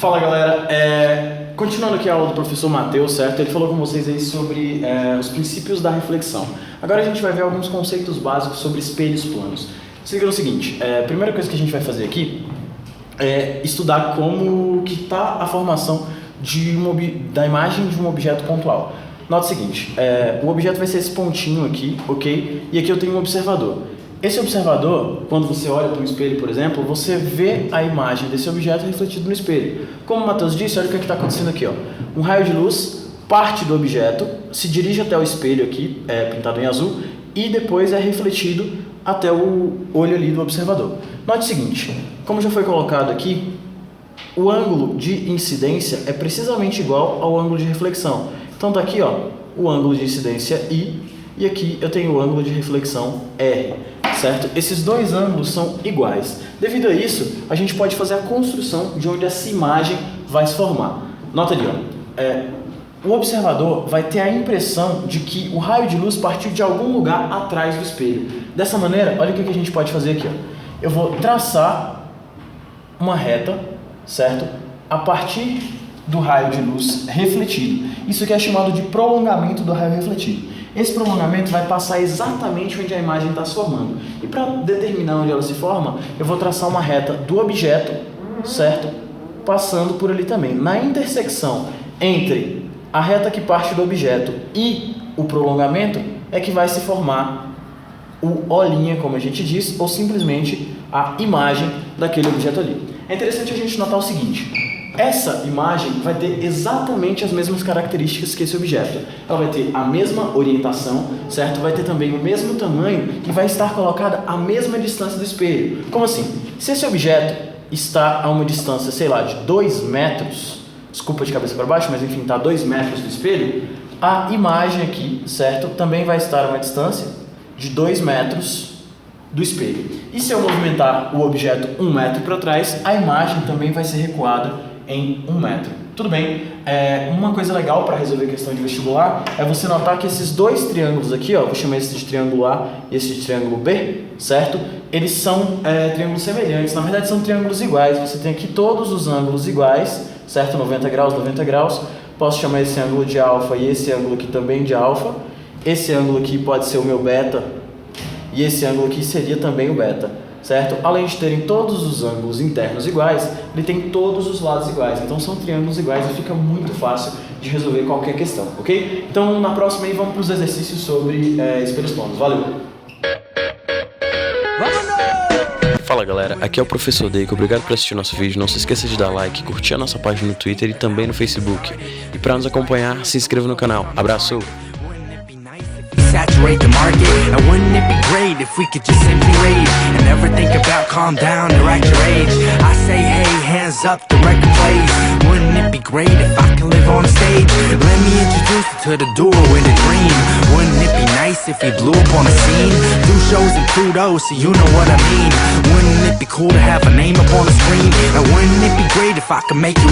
Fala galera, continuando aqui a aula do professor Matheus, certo? Ele falou com vocês aí sobre os princípios da reflexão. Agora a gente vai ver alguns conceitos básicos sobre espelhos planos. Se liga no seguinte, a primeira coisa que a gente vai fazer aqui é estudar como que está a formação da imagem de um objeto pontual. Nota o seguinte, o objeto vai ser esse pontinho aqui, ok? E aqui eu tenho um observador. Esse observador, quando você olha para um espelho, por exemplo, você vê a imagem desse objeto refletido no espelho. Como o Matheus disse, olha o que está acontecendo aqui, ó. Um raio de luz parte do objeto, se dirige até o espelho aqui, pintado em azul, e depois é refletido até o olho ali do observador. Note o seguinte, como já foi colocado aqui, o ângulo de incidência é precisamente igual ao ângulo de reflexão. Então tá aqui, ó, o ângulo de incidência I, e aqui eu tenho o ângulo de reflexão R, certo? Esses dois ângulos são iguais. Devido a isso, a gente pode fazer a construção de onde essa imagem vai se formar. Nota ali, ó, o observador vai ter a impressão de que o raio de luz partiu de algum lugar atrás do espelho. Dessa maneira, olha o que a gente pode fazer aqui, ó. Eu vou traçar uma reta, certo? A partir do raio de luz refletido. Isso aqui é chamado de prolongamento do raio refletido. Esse prolongamento vai passar exatamente onde a imagem está se formando. E para determinar onde ela se forma, eu vou traçar uma reta do objeto, certo? Passando por ali também. Na intersecção entre a reta que parte do objeto e o prolongamento, é que vai se formar o O', como a gente diz, ou simplesmente a imagem daquele objeto ali. É interessante a gente notar o seguinte. Essa imagem vai ter exatamente as mesmas características que esse objeto. Ela vai ter a mesma orientação, certo? Vai ter também o mesmo tamanho e vai estar colocada à mesma distância do espelho. Como assim? Se esse objeto está a uma distância, sei lá, de 2 metros, desculpa de cabeça para baixo, mas enfim, está a 2 metros do espelho, a imagem aqui, certo? Também vai estar a uma distância de 2 metros do espelho. E se eu movimentar o objeto 1 metro para trás, a imagem também vai ser recuada em 1 metro. Tudo bem, uma coisa legal para resolver a questão de vestibular é você notar que esses dois triângulos aqui, ó, vou chamar esse de triângulo A e esse de triângulo B, certo? Eles são triângulos semelhantes, na verdade são triângulos iguais. Você tem aqui todos os ângulos iguais, certo? 90 graus, 90 graus. Posso chamar esse ângulo de alfa e esse ângulo aqui também de alfa. Esse ângulo aqui pode ser o meu beta e esse ângulo aqui seria também o beta. Certo? Além de terem todos os ângulos internos iguais, ele tem todos os lados iguais. Então são triângulos iguais e fica muito fácil de resolver qualquer questão, ok? Então na próxima aí vamos para os exercícios sobre espelhos planos. Valeu! Fala galera, aqui é o Professor Deico, obrigado por assistir nosso vídeo. Não se esqueça de dar like, curtir a nossa página no Twitter e também no Facebook. E para nos acompanhar, se inscreva no canal. Abraço! Saturate the market, and wouldn't it be great if we could just simply rage and never think about calm down or act your age? I say hey, hands up, the record plays. Wouldn't it be great if I could live on stage? Let me introduce you to the duo in a dream. Wouldn't it be nice if we blew up on a scene? Do shows in Pluto, so you know what I mean. Wouldn't it be cool to have a name up on the screen? And wouldn't it be great if I could make you